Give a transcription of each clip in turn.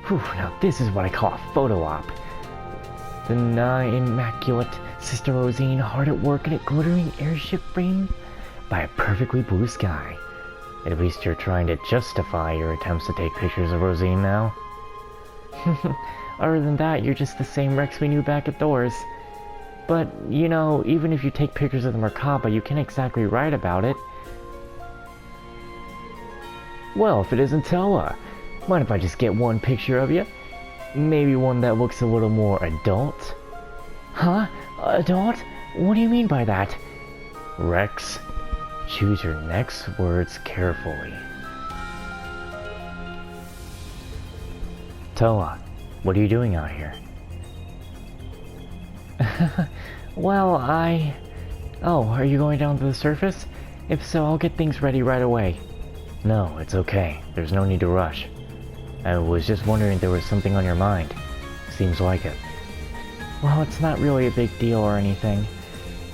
Whew, now this is what I call a photo op. The nigh immaculate Sister Rosine hard at work in a glittering airship framed by a perfectly blue sky. At least you're trying to justify your attempts to take pictures of Rosine now. Other than that, you're just the same Rex we knew back at Thor's. But, you know, even if you take pictures of the Merkaba, you can't exactly write about it. Well, if it isn't Towa, mind if I just get one picture of you? Maybe one that looks a little more adult? Huh? Adult? What do you mean by that? Rex, choose your next words carefully. Towa, what are you doing out here? Well, Oh, are you going down to the surface? If so, I'll get things ready right away. No, it's okay. There's no need to rush. I was just wondering if there was something on your mind. Seems like it. Well, it's not really a big deal or anything.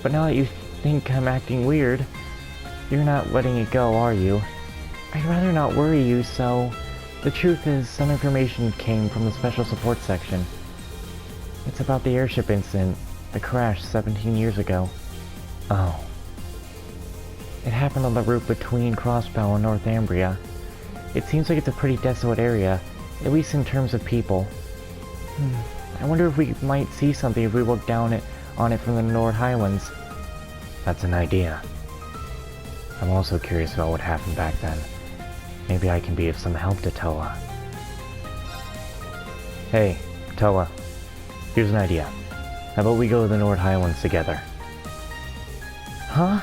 But now that you think I'm acting weird, you're not letting it go, are you? I'd rather not worry you, so... The truth is, some information came from the Special Support Section. It's about the airship incident, the crash 17 years ago. Oh. It happened on the route between Crossbow and Northumbria. It seems like it's a pretty desolate area, at least in terms of people. I wonder if we might see something if we look down on it from the North Highlands. That's an idea. I'm also curious about what happened back then. Maybe I can be of some help to Towa. Hey, Towa. Here's an idea. How about we go to the North Highlands together? Huh?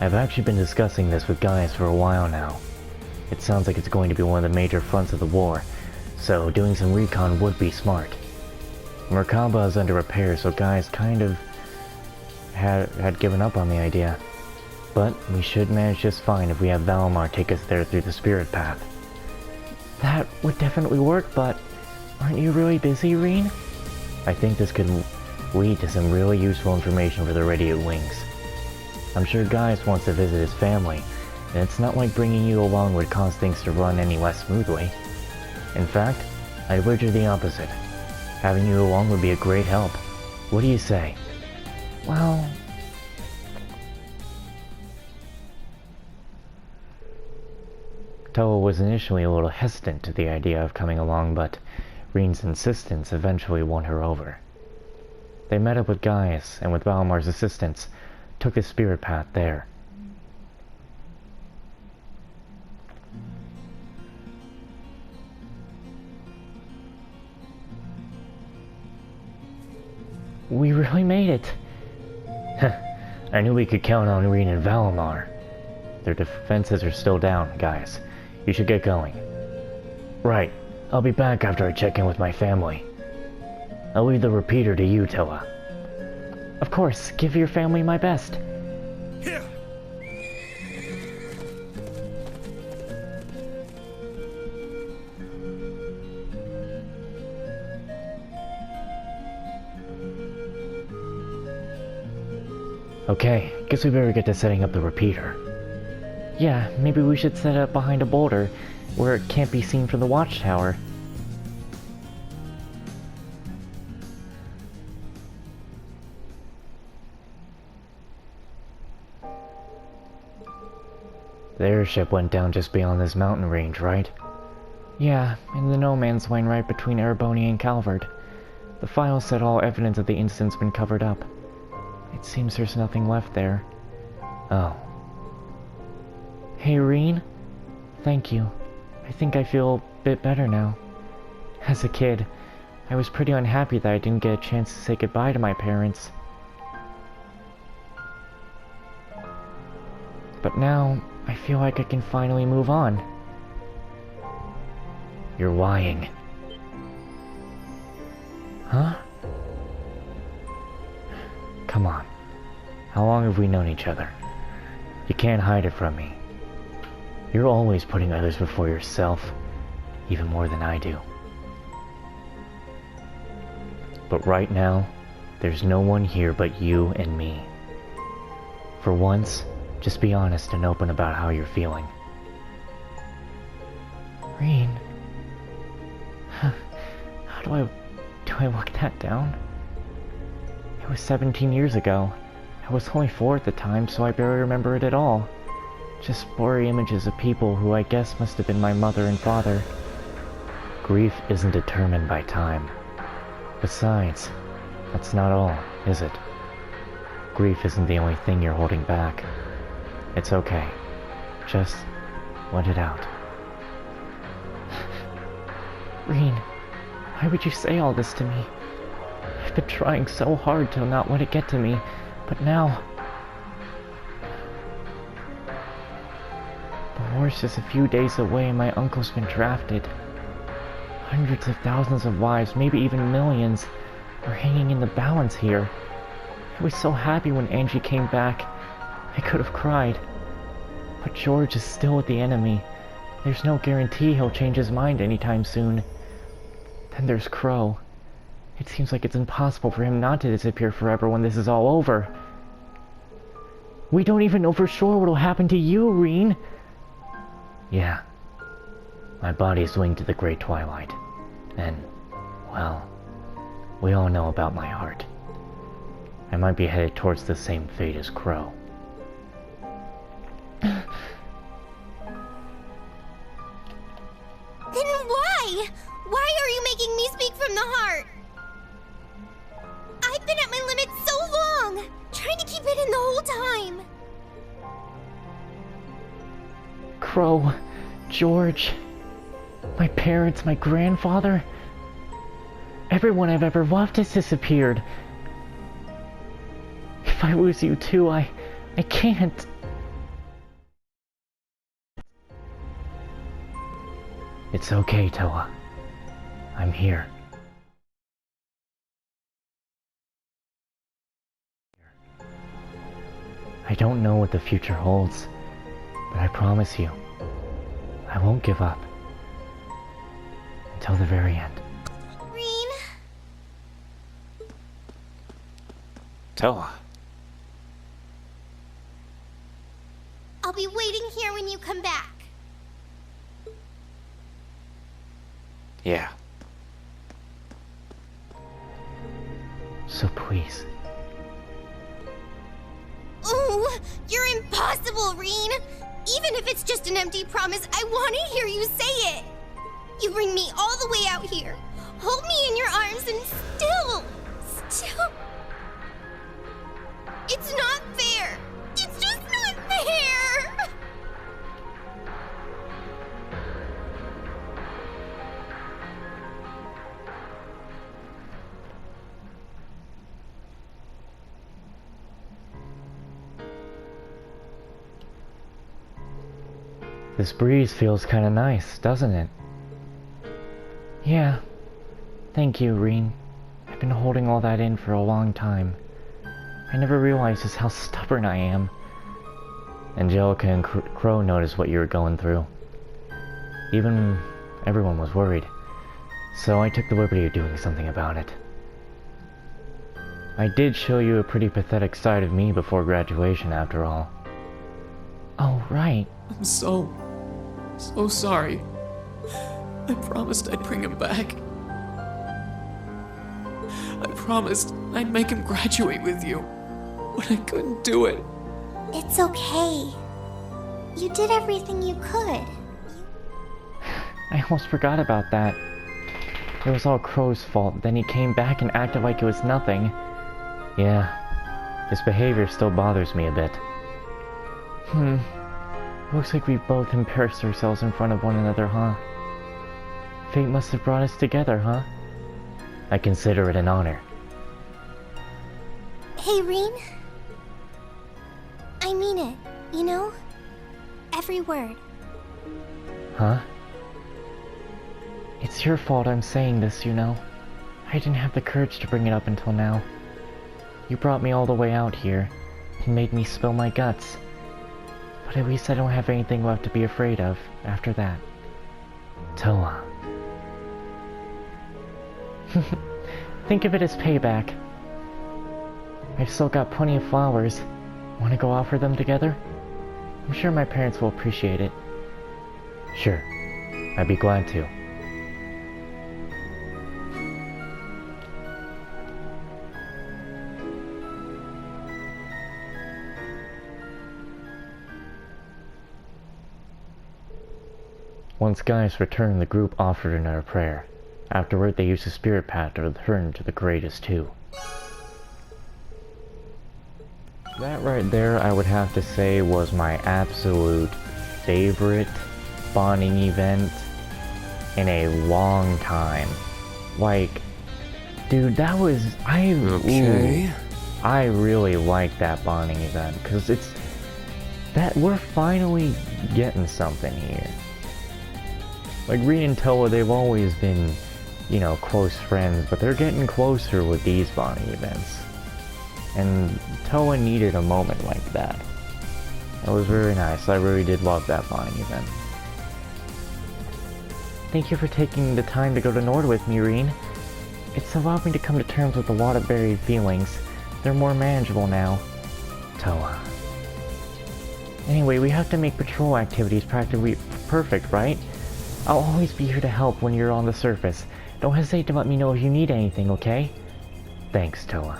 I've actually been discussing this with Gaius for a while now. It sounds like it's going to be one of the major fronts of the war, so doing some recon would be smart. Merkaba is under repair, so Gaius kind of had given up on the idea. But we should manage just fine if we have Valimar take us there through the spirit path. That would definitely work, but aren't you really busy, Reen? I think this could lead to some really useful information for the Radiant Wings. I'm sure Gaius wants to visit his family, and it's not like bringing you along would cause things to run any less smoothly. In fact, I'd wager the opposite. Having you along would be a great help. What do you say? Well... Towa was initially a little hesitant to the idea of coming along, but Reen's insistence eventually won her over. They met up with Gaius, and with Valimar's assistance, took the spirit path there. We really made it! I knew we could count on Reen and Valimar. Their defenses are still down, Gaius. You should get going. Right. I'll be back after I check in with my family. I'll leave the repeater to you, Towa. Of course. Give your family my best. Here. Okay, guess we better get to setting up the repeater. Yeah, maybe we should set it up behind a boulder, where it can't be seen from the watchtower. The airship went down just beyond this mountain range, right? Yeah, in the no man's land right between Erebony and Calvard. The file said all evidence of the incident's been covered up. It seems there's nothing left there. Oh. Hey, Reen? Thank you. I think I feel a bit better now. As a kid, I was pretty unhappy that I didn't get a chance to say goodbye to my parents. But now, I feel like I can finally move on. You're lying. Huh? Come on. How long have we known each other? You can't hide it from me. You're always putting others before yourself, even more than I do. But right now, there's no one here but you and me. For once, just be honest and open about how you're feeling. Reen. How do I look that down? It was 17 years ago. I was only 4 at the time, so I barely remember it at all. Just blurry images of people who I guess must have been my mother and father. Grief isn't determined by time. Besides, that's not all, is it? Grief isn't the only thing you're holding back. It's okay. Just let it out. Reen, why would you say all this to me? I've been trying so hard to not let it get to me, but now... The worst is a few days away and my uncle's been drafted. Hundreds of thousands of lives, maybe even millions, are hanging in the balance here. I was so happy when Angie came back. I could have cried. But George is still with the enemy. There's no guarantee he'll change his mind anytime soon. Then there's Crow. It seems like it's impossible for him not to disappear forever when this is all over. We don't even know for sure what'll happen to you, Reen. Yeah. My body's linked to the Great Twilight. And, well, we all know about my heart. I might be headed towards the same fate as Crow. Then why? Why are you making me speak from the heart? I've been at my limit so long, trying to keep it in the whole time. Crow, George, my parents, my grandfather, everyone I've ever loved has disappeared. If I lose you too, I can't. It's okay, Towa. I'm here. I don't know what the future holds, but I promise you, I won't give up. Until the very end. Reen? Towa. I'll be waiting here when you come back. Yeah. So please. Ooh, you're impossible, Reen! Even if it's just an empty promise, I want to hear you say it! You bring me all the way out here, hold me in your arms, and still... It's not fair! It's just not fair! This breeze feels kinda nice, doesn't it? Yeah. Thank you, Reen. I've been holding all that in for a long time. I never realized just how stubborn I am. Angelica and Crow noticed what you were going through. Even everyone was worried. So I took the liberty of doing something about it. I did show you a pretty pathetic side of me before graduation, after all. Oh, right. I'm so sorry. I promised I'd bring him back. I promised I'd make him graduate with you, but I couldn't do it. It's okay. You did everything you could. I almost forgot about that. It was all Crow's fault, then he came back and acted like it was nothing. Yeah, his behavior still bothers me a bit. Looks like we both embarrassed ourselves in front of one another, huh? Fate must have brought us together, huh? I consider it an honor. Hey, Reen. I mean it, you know? Every word. Huh? It's your fault I'm saying this, you know. I didn't have the courage to bring it up until now. You brought me all the way out here, and made me spill my guts. But at least I don't have anything left to be afraid of after that. Towa. Think of it as payback. I've still got plenty of flowers. Want to go offer them together? I'm sure my parents will appreciate it. Sure. I'd be glad to. Once guys returned, the group offered another prayer. Afterward, they used the spirit path to return to the greatest two. That right there, I would have to say, was my absolute favorite bonding event in a long time. Like, dude, that was... I really like that bonding event, because it's... that we're finally getting something here. Like, Rin and Towa, they've always been, you know, close friends, but they're getting closer with these bonding events. And Towa needed a moment like that. That was very nice. I really did love that bonding event. Thank you for taking the time to go to Nord with me, Rin. It's allowed me to come to terms with a lot of buried feelings. They're more manageable now. Towa. Anyway, we have to make patrol activities practically perfect, right? I'll always be here to help when you're on the surface. Don't hesitate to let me know if you need anything, okay? Thanks, Towa.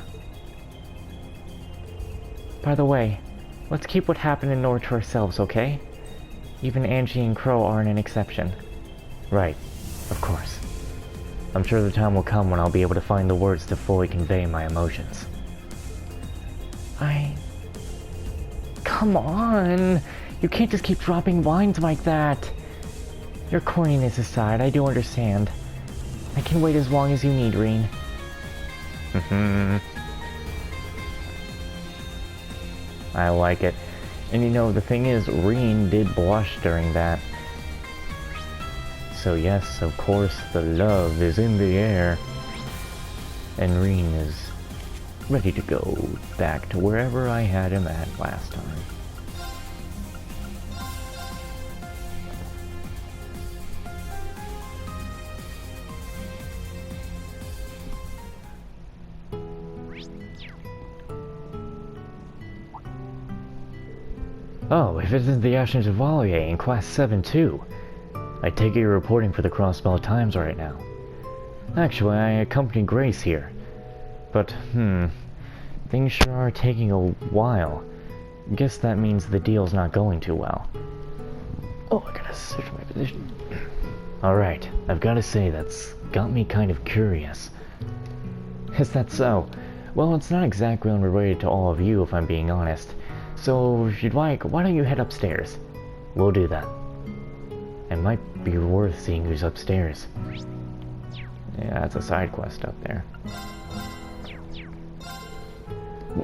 By the way, let's keep what happened in Nord to ourselves, okay? Even Angie and Crow aren't an exception. Right, of course. I'm sure the time will come when I'll be able to find the words to fully convey my emotions. Come on! You can't just keep dropping lines like that! Your corniness aside, I do understand. I can wait as long as you need, Rin. I like it. And you know, the thing is, Rin did blush during that. So yes, of course, the love is in the air. And Rin is ready to go back to wherever I had him at last time. Oh, if it isn't the Ashen Chevalier in Class 7 too. I take it you're reporting for the Crossbell Times right now. Actually, I accompany Grace here. But, things sure are taking a while. Guess that means the deal's not going too well. Oh, I gotta switch my position. Alright, I've gotta say that's got me kind of curious. Is that so? Well, it's not exactly unrelated to all of you, if I'm being honest. So, if you'd like, why don't you head upstairs? We'll do that. It might be worth seeing who's upstairs. Yeah, that's a side quest up there.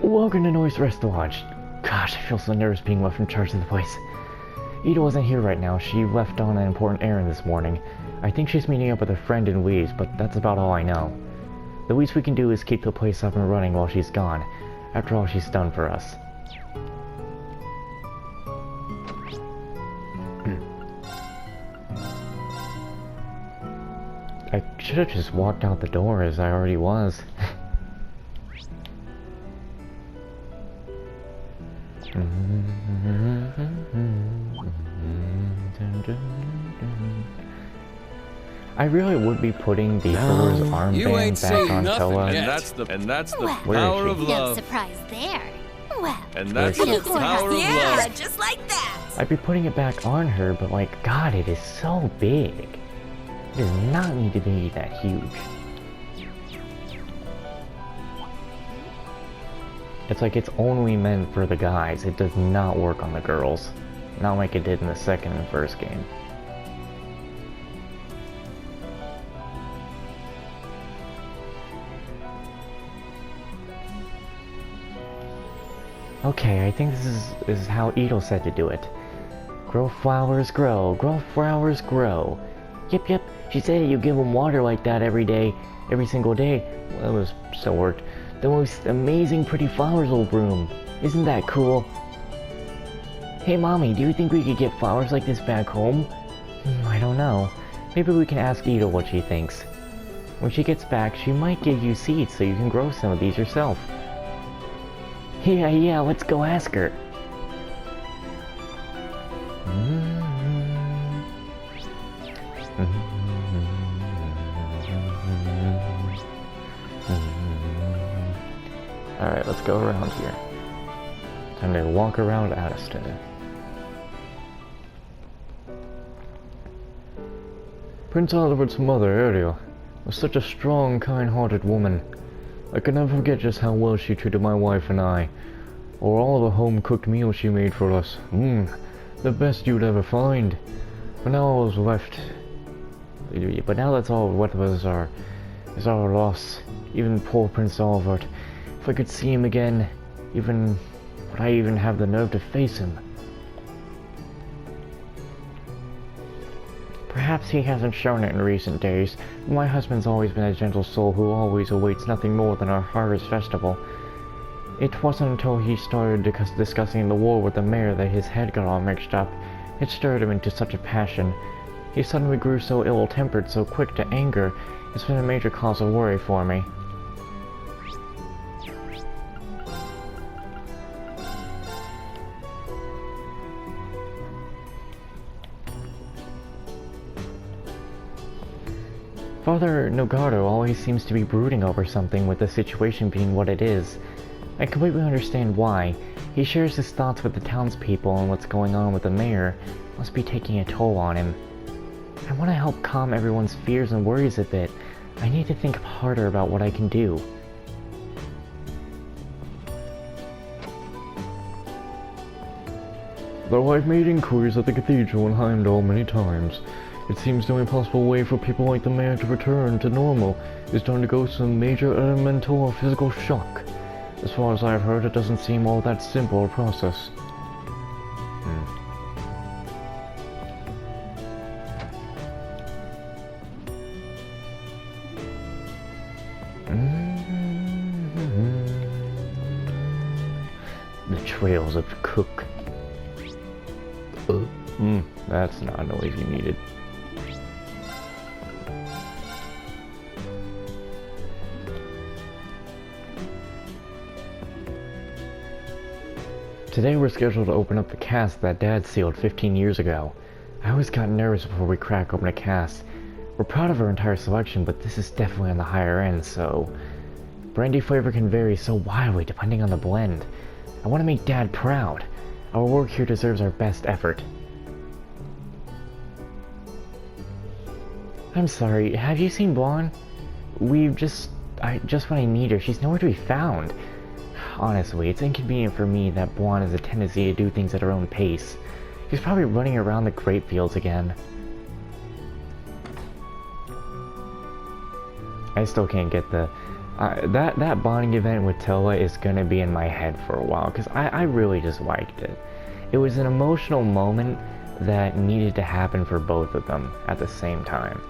Welcome to Noise Rest Lodge. Gosh, I feel so nervous being left in charge of the place. Ida wasn't here right now. She left on an important errand this morning. I think she's meeting up with a friend in Leaves, but that's about all I know. The least we can do is keep the place up and running while she's gone. After all she's done for us. I should have just walked out the door as I already was. I really would be putting the Thor's armband back on Towa. And that's the Where power is of she? No love. surprise there. Well, And that's Where the is she? power of Yeah, love. just like that. I'd be putting it back on her, but like, God, it is so big. It does not need to be that huge. It's like it's only meant for the guys. It does not work on the girls. Not like it did in the second and first game. Okay, I think this is how Edel said to do it. Grow flowers grow, grow flowers grow. Yep, she said you give them water like that every single day. Well, it was so worked. The most amazing pretty flowers will bloom. Isn't that cool? Hey mommy, do you think we could get flowers like this back home? I don't know. Maybe we can ask Edel what she thinks. When she gets back, she might give you seeds so you can grow some of these yourself. Yeah, let's go ask her. Alright, let's go around here. Time to walk around Addiston. Prince Albert's mother, Ariel, was such a strong, kind-hearted woman. I can never forget just how well she treated my wife and I, or all the home-cooked meals she made for us. The best you'd ever find. But now all was left. But now that's all left was our loss. Even poor Prince Albert. If I could see him again, would I even have the nerve to face him? Perhaps he hasn't shown it in recent days. My husband's always been a gentle soul who always awaits nothing more than our harvest festival. It wasn't until he started discussing the war with the mayor that his head got all mixed up. It stirred him into such a passion. He suddenly grew so ill-tempered, so quick to anger. It's been a major cause of worry for me. Father Nogaro always seems to be brooding over something, with the situation being what it is. I completely understand why. He shares his thoughts with the townspeople, and what's going on with the mayor must be taking a toll on him. I want to help calm everyone's fears and worries a bit. I need to think harder about what I can do. Though I've made inquiries at the cathedral in Heimdall many times, it seems the only possible way for people like the mayor to return to normal is to undergo some major elemental or physical shock. As far as I've heard, it doesn't seem all that simple a process. The trails of Cook. That's not a noise you needed. Today we're scheduled to open up the cask that Dad sealed 15 years ago. I always got nervous before we crack open a cask. We're proud of our entire selection, but this is definitely on the higher end, so... Brandy flavor can vary so wildly depending on the blend. I want to make Dad proud. Our work here deserves our best effort. I'm sorry, have you seen Blonde? Just when I need her, she's nowhere to be found. Honestly, it's inconvenient for me that Blonde has a tendency to do things at her own pace. She's probably running around the grape fields again. I still can't get the... that bonding event with Towa is gonna be in my head for a while, because I really just liked it. It was an emotional moment that needed to happen for both of them at the same time.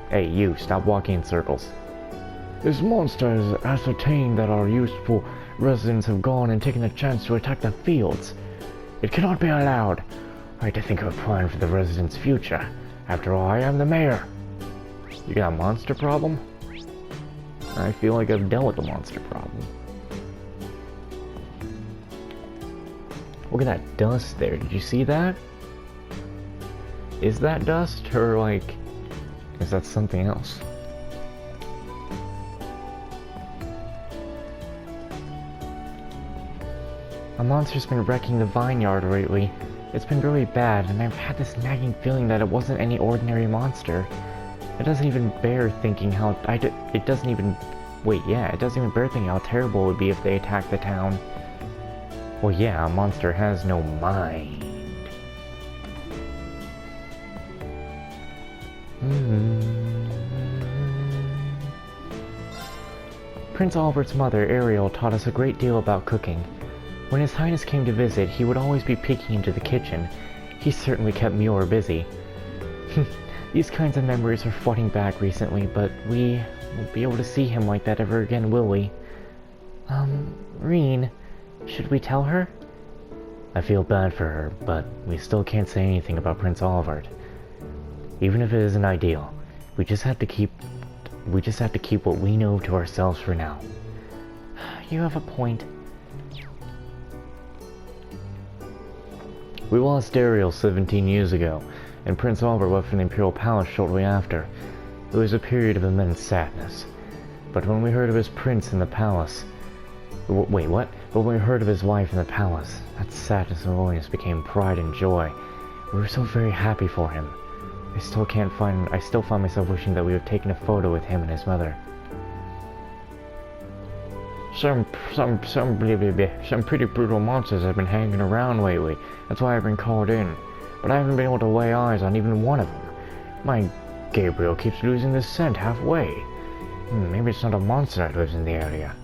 Hey, you, stop walking in circles. This monster has ascertained that our useful residents have gone and taken a chance to attack the fields. It cannot be allowed. I had to think of a plan for the residents' future. After all, I am the mayor. You got a monster problem? I feel like I've dealt with the monster problem. Look at that dust there. Did you see that? Is that dust, or like... is that something else? A monster's been wrecking the vineyard lately. It's been really bad, and I've had this nagging feeling that it wasn't any ordinary monster. It doesn't even bear thinking how... it doesn't even bear thinking how terrible it would be if they attacked the town. Well, yeah, a monster has no mind. Prince Albert's mother, Ariel, taught us a great deal about cooking. When His Highness came to visit, he would always be peeking into the kitchen. He certainly kept Muir busy. These kinds of memories are flooding back recently, but we won't be able to see him like that ever again, will we? Reen, should we tell her? I feel bad for her, but we still can't say anything about Prince Albert. Even if it isn't ideal, we just have to keep what we know to ourselves for now. You have a point. We lost Ariel 17 years ago, and Prince Albert left for the Imperial Palace shortly after. It was a period of immense sadness. But when we heard of his prince in the palace... Wait, what? But when we heard of his wife in the palace, that sadness and loneliness became pride and joy. We were so very happy for him. I still find myself wishing that we would have taken a photo with him and his mother. Some pretty brutal monsters have been hanging around lately. That's why I've been called in. But I haven't been able to lay eyes on even one of them. My Gabriel keeps losing the scent halfway. Maybe it's not a monster that lives in the area.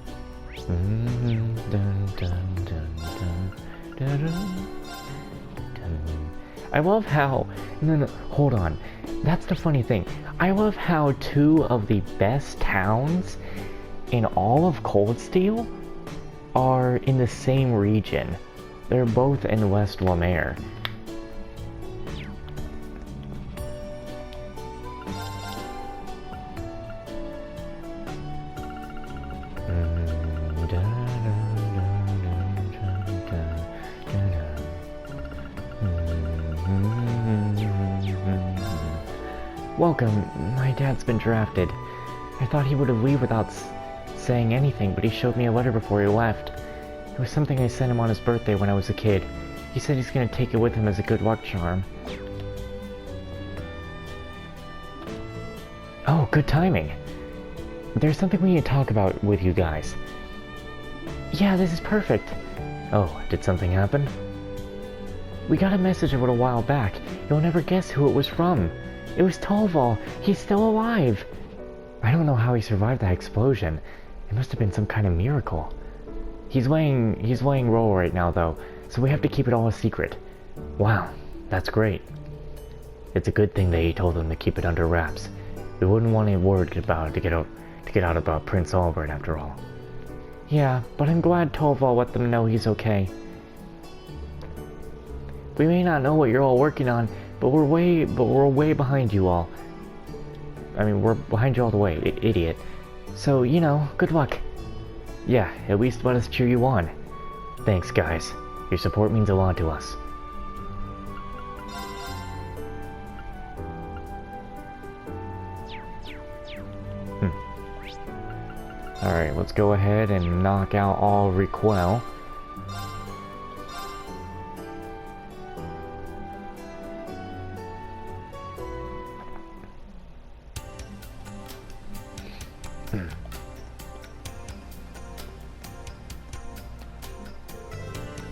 I love how... No, hold on. That's the funny thing. I love how two of the best towns in all of Cold Steel are in the same region. They're both in West Lemare. Welcome. My dad's been drafted. I thought he would have leave without saying anything, but he showed me a letter before he left. It was something I sent him on his birthday when I was a kid. He said he's gonna take it with him as a good luck charm. Oh, good timing. There's something we need to talk about with you guys. Yeah, this is perfect. Oh, did something happen? We got a message a little while back. You'll never guess who it was from. It was Towa. He's still alive. I don't know how he survived that explosion. It must have been some kind of miracle. He's laying low right now though, so we have to keep it all a secret. Wow, that's great. It's a good thing that he told them to keep it under wraps. We wouldn't want any word about it to get out about Prince Albert after all. Yeah, but I'm glad Towa let them know he's okay. We may not know what you're all working on, but we're way behind you all. I mean, we're behind you all the way, idiot. So, you know, good luck. Yeah, at least let us cheer you on. Thanks, guys. Your support means a lot to us. Alright, let's go ahead and knock out all recoil.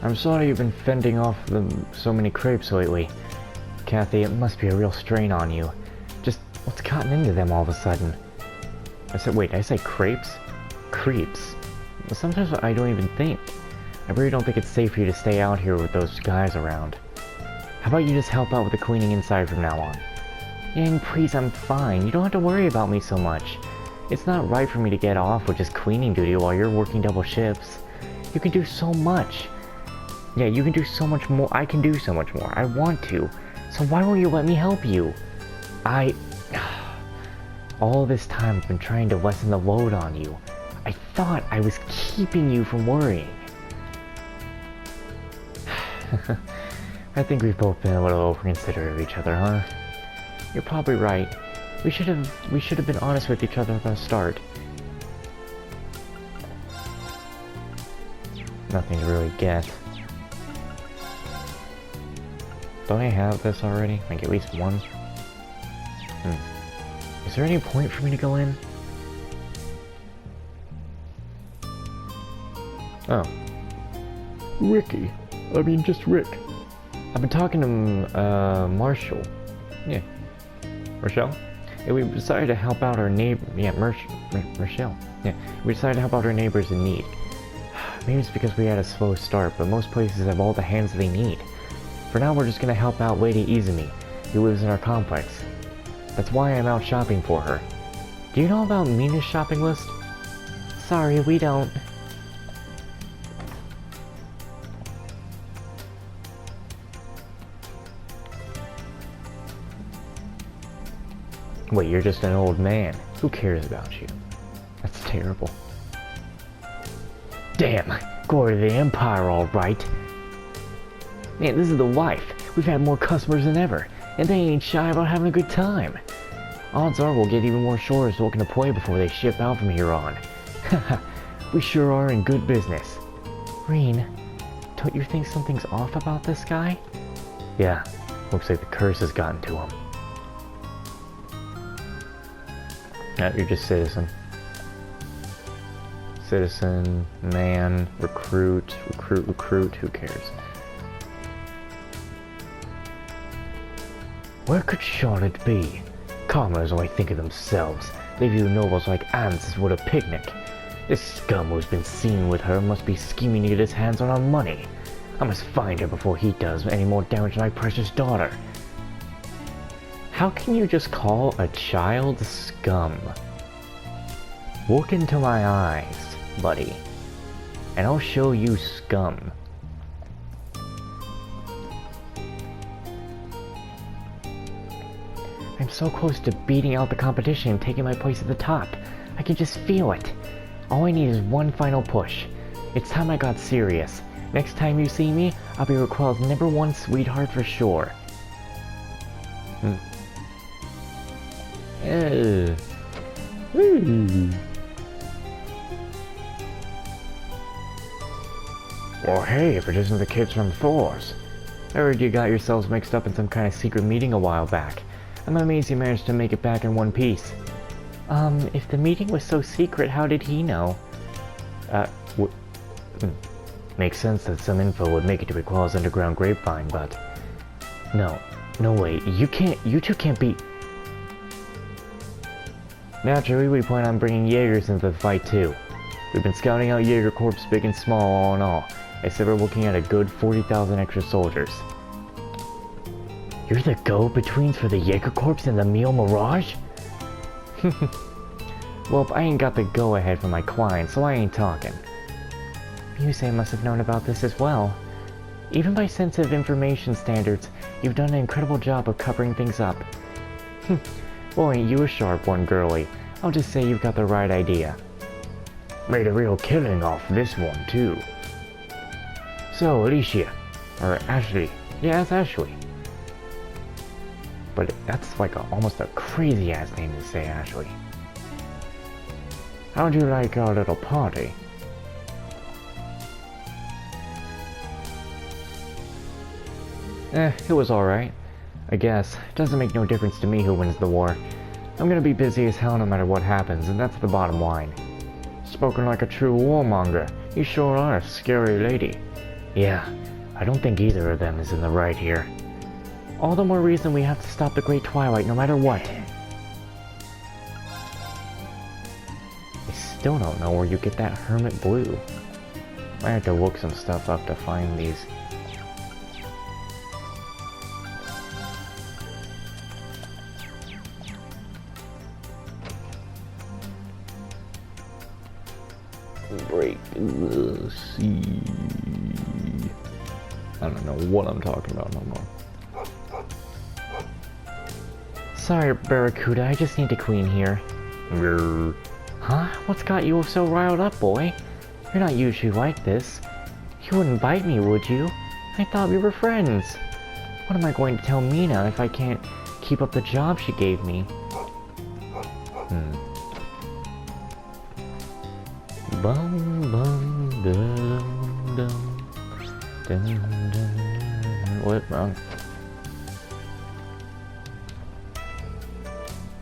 I'm sorry you've been fending off so many crepes lately. Kathy, it must be a real strain on you. Just what's gotten into them all of a sudden? I said crepes? Creeps. Sometimes I don't even think. I really don't think it's safe for you to stay out here with those guys around. How about you just help out with the cleaning inside from now on? Yang, please, I'm fine. You don't have to worry about me so much. It's not right for me to get off with just cleaning duty while you're working double shifts. You can do so much. Yeah, you can do so much more. I can do so much more. I want to. So why won't you let me help you? All this time I've been trying to lessen the load on you. I thought I was keeping you from worrying. I think we've both been a little overconsiderate of each other, huh? You're probably right. We should have been honest with each other at the start. Nothing to really get. Don't I have this already? Like at least one? Is there any point for me to go in? Oh. Ricky. I mean, just Rick. I've been talking to, Marshall. Yeah. Rochelle? Yeah, we decided to help out our neighbor. Yeah, Rochelle. Yeah, we decided to help out our neighbors in need. Maybe it's because we had a slow start, but most places have all the hands they need. For now, we're just gonna help out Lady Izumi, who lives in our complex. That's why I'm out shopping for her. Do you know about Mina's shopping list? Sorry, we don't. Wait, you're just an old man. Who cares about you? That's terrible. Damn, glory to the Empire, all right. Man, this is the life. We've had more customers than ever, and they ain't shy about having a good time. Odds are we'll get even more shores looking to play before they ship out from here on. Haha, we sure are in good business. Reen, don't you think something's off about this guy? Yeah, Looks like the curse has gotten to him. No, you're just citizen. Citizen, man, recruit, who cares? Where could Charlotte be? Commoners only think of themselves. They view nobles like ants as would a picnic. This scum who's been seen with her must be scheming to get his hands on our money. I must find her before he does any more damage to my precious daughter. How can you just call a child scum? Look into my eyes, buddy, and I'll show you scum. I'm so close to beating out the competition and taking my place at the top. I can just feel it. All I need is one final push. It's time I got serious. Next time you see me, I'll be Raquel's #1 sweetheart for sure. Well, hey, if it isn't the kids from Thor's. I heard you got yourselves mixed up in some kind of secret meeting a while back. I'm amazed you managed to make it back in one piece. If the meeting was so secret, how did he know? Makes sense that some info would make it to Raquel's underground grapevine, but... No way, you two can't be... Naturally, we plan on bringing Jaegers into the fight too. We've been scouting out Jaeger Corps big and small all in all. I said we're looking at a good 40,000 extra soldiers. You're the go-betweens for the Jaeger Corps and the Mio Mirage? Well, I ain't got the go-ahead from my client, so I ain't talking. Muse must have known about this as well. Even by sensitive information standards, you've done an incredible job of covering things up. Well, ain't you a sharp one, girlie? I'll just say you've got the right idea. Made a real killing off this one, too. So, Alicia. Or Ashley. Yeah, it's Ashley. But that's like almost a crazy-ass name to say, Ashley. How'd you like our little party? It was alright. I guess. Doesn't make no difference to me who wins the war. I'm gonna be busy as hell no matter what happens, and that's the bottom line. Spoken like a true warmonger. You sure are a scary lady. Yeah, I don't think either of them is in the right here. All the more reason we have to stop the Great Twilight no matter what. I still don't know where you get that hermit blue. I have to look some stuff up to find these. Break the sea. I don't know what I'm talking about no more. Sorry, Barracuda, I just need to clean here. Huh? What's got you so riled up, boy? You're not usually like this. You wouldn't bite me, would you? I thought we were friends. What am I going to tell Mina if I can't keep up the job she gave me? Bum bum dum dum dum dum. What wrong?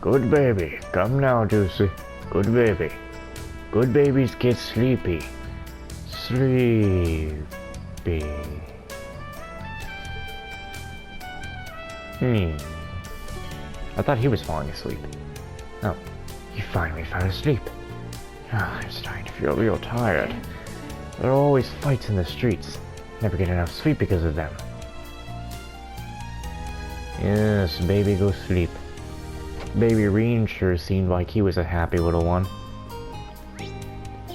Good baby, come now, Juicy. Good baby. Good babies get sleepy. Sleepy. I thought he was falling asleep. Oh, he finally fell asleep. I'm starting to feel real tired. There are always fights in the streets. Never get enough sleep because of them. Yes, baby, go sleep. Baby Reen sure seemed like he was a happy little one.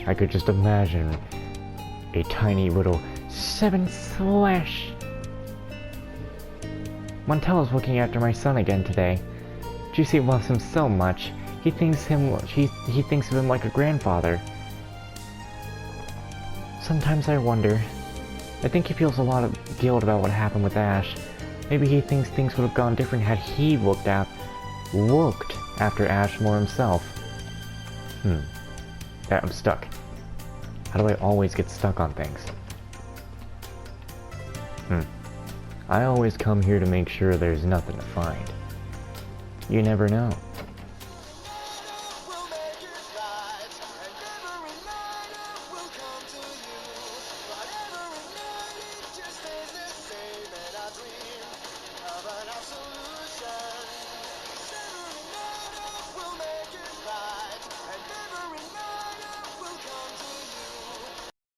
I could just imagine a tiny little 7/. Montella's looking after my son again today. Juicy loves him so much. He thinks of him like a grandfather. Sometimes I wonder. I think he feels a lot of guilt about what happened with Ash. Maybe he thinks things would have gone different had he looked after Ash more himself. I'm stuck. How do I always get stuck on things? I always come here to make sure there's nothing to find. You never know.